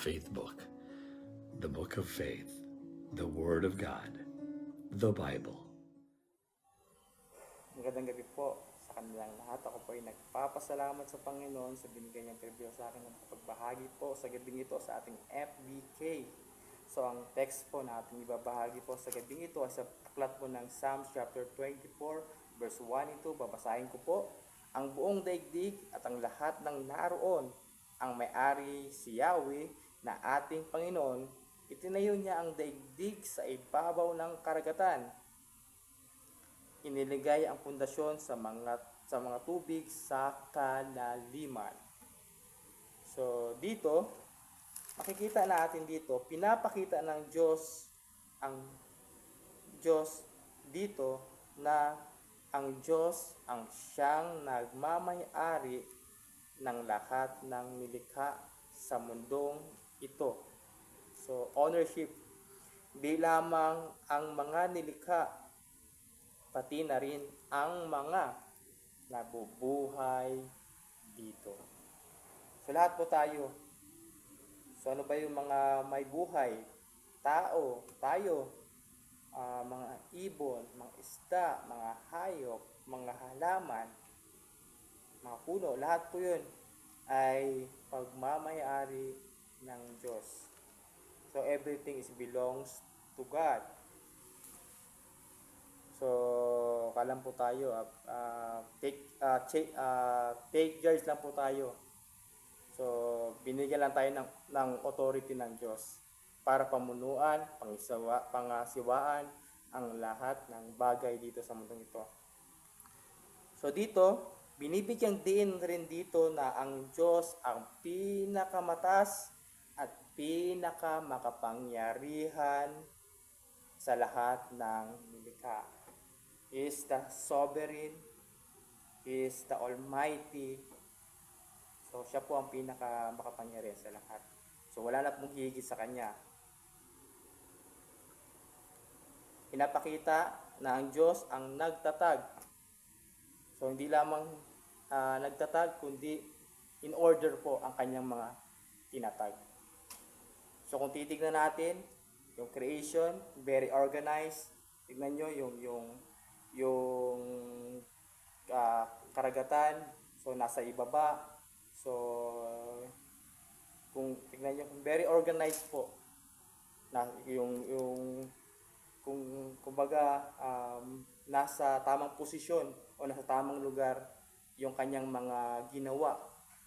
faith book, the book of faith, the Word of God, the Bible. Magandang gabi po sa kanilang lahat. Ako po ay nagpapasalamat sa Panginoon sa binigay niyang pribilehyo sa akin ng pagbahagi po sa gabing ito sa ating FBK. So ang text po na ating ibabahagi po sa gabing ito ay sa aklat po ng Psalms chapter 24 verse 1 and 2. Babasahin ko po. Ang buong daigdig at ang lahat ng naroon, ang may-ari si Yahweh na ating Panginoon, itinayo niya ang daigdig sa ibabaw ng karagatan. Iniligay ang pundasyon sa mga tubig sa kalaliman. So dito, makikita natin dito, pinapakita ng ang Diyos dito na ang Diyos ang siyang nagmamay-ari ng lahat ng nilikha sa mundong ito. So ownership, di lamang ang mga nilikha, pati na rin ang mga nabubuhay dito. So lahat po tayo. So ano ba yung mga may buhay? Tao, tayo, mga ibon, mga isda, mga hayop, mga halaman, mga puno, lahat po yun ay pagmamay-ari ng Diyos. So everything belongs to God. So, kalam po tayo, take charge lang po tayo. So, binigyan lang tayo ng authority ng Diyos para pamunuan, pangasiwaan ang lahat ng bagay dito sa mundong ito. So, dito, binibigyan din rin dito na ang Diyos ang pinakamataas at pinakamakapangyarihan sa lahat ng nilikha. He is the sovereign, He is the Almighty. So, siya po ang pinakamakapangyarihan sa lahat. So, wala na pong higit sa Kanya. Pinapakita na ang Diyos ang nagtatag. So, hindi lamang nagtatag, kundi in order po ang Kanyang mga tinatag. So, kung titignan natin, yung creation, very organized. Tignan nyo yung karagatan, so nasa ibaba. So kung tignan niyo, very organized po na yung kumbaga nasa tamang posisyon o nasa tamang lugar yung kanyang mga ginawa,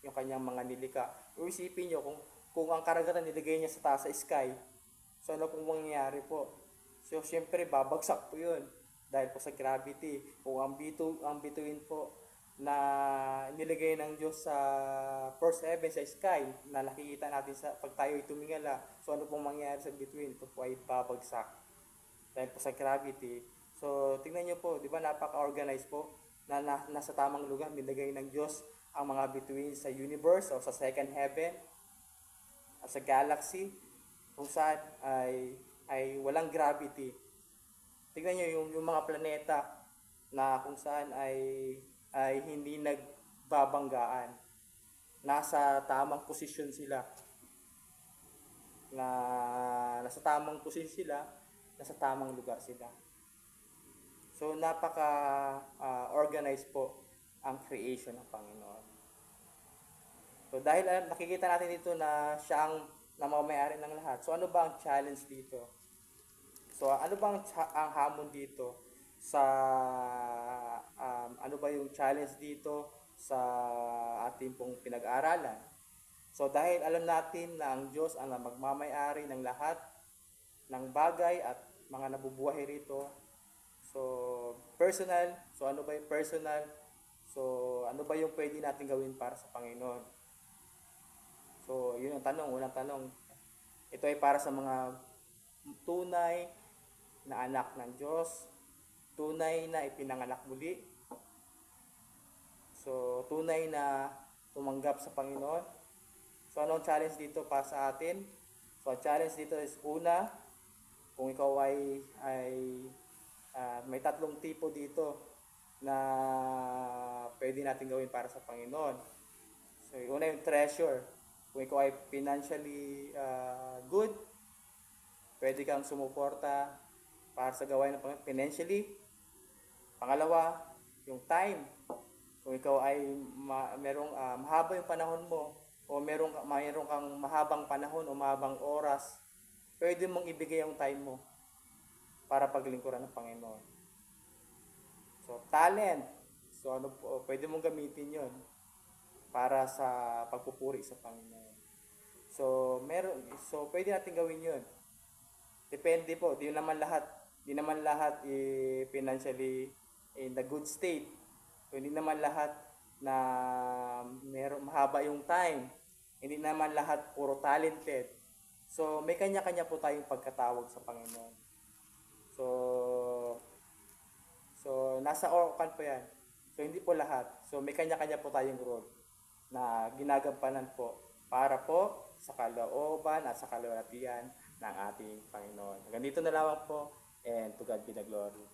yung kanyang mga nilikha. Isipin niyo kung ang karagatan nilagay niya sa taas sa sky, so ano pong mangyayari po? So syempre babagsak po 'yun dahil po sa gravity. Kung ang bituin po na nilagay ng Diyos sa first heaven, sa sky, na nakikita natin sa pag tayo ay tumingala, so ano pong mangyayari sa bituin? Ito po ay babagsak dahil po sa gravity. So tingnan niyo po, di ba napaka-organized po na nasa tamang lugar nilagay ng Diyos ang mga bituin sa universe o sa second heaven at sa galaxy kung saan ay walang gravity. Tingnan nyo yung mga planeta na kung saan ay hindi nagbabanggaan. Nasa tamang posisyon sila. Nasa tamang posisyon sila, nasa tamang lugar sila. So napaka-organized po ang creation ng Panginoon. So dahil nakikita natin dito na siya ang namamay-ari ng lahat. So ano ba ang challenge dito? So, ano bang ang hamon dito sa ano ba yung challenge dito sa ating pong pinag-aaralan? So, dahil alam natin na ang Diyos ang magmamay-ari ng lahat ng bagay at mga nabubuhay rito. So, personal. So, ano ba yung personal? So, ano ba yung pwede natin gawin para sa Panginoon? So, yun ang tanong, unang tanong. Ito ay para sa mga tunay na anak ng Diyos, tunay na ipinanganak muli. So, tunay na tumanggap sa Panginoon. So, anong challenge dito para sa atin? So, ang challenge dito is una, kung ikaw ay may tatlong tipo dito na pwede natin gawin para sa Panginoon. So, una yung treasure. Kung ikaw ay financially good, pwede kang sumuporta para sa gawain ng Panginoon financially. Pangalawa, yung time. Kung ikaw ay merong mahaba yung panahon mo o mayroong kang mahabang panahon o mahabang oras, pwede mong ibigay yung time mo para paglingkuran ng Panginoon. So, talent. So, pwede mong gamitin yon para sa pagpupuri sa Panginoon. So, pwede natin gawin yun. Depende po, di naman lahat financially in the good state. So, hindi naman lahat na mahaba yung time. Hindi naman lahat puro talented. So, may kanya-kanya po tayong pagkatawag sa Panginoon. So nasa orkan po yan. So, hindi po lahat. So, may kanya-kanya po tayong role na ginagampanan po para po sa kalooban at sa kalwalhatian ng ating Panginoon. Hanggang dito na lamang po, and to God be the glory.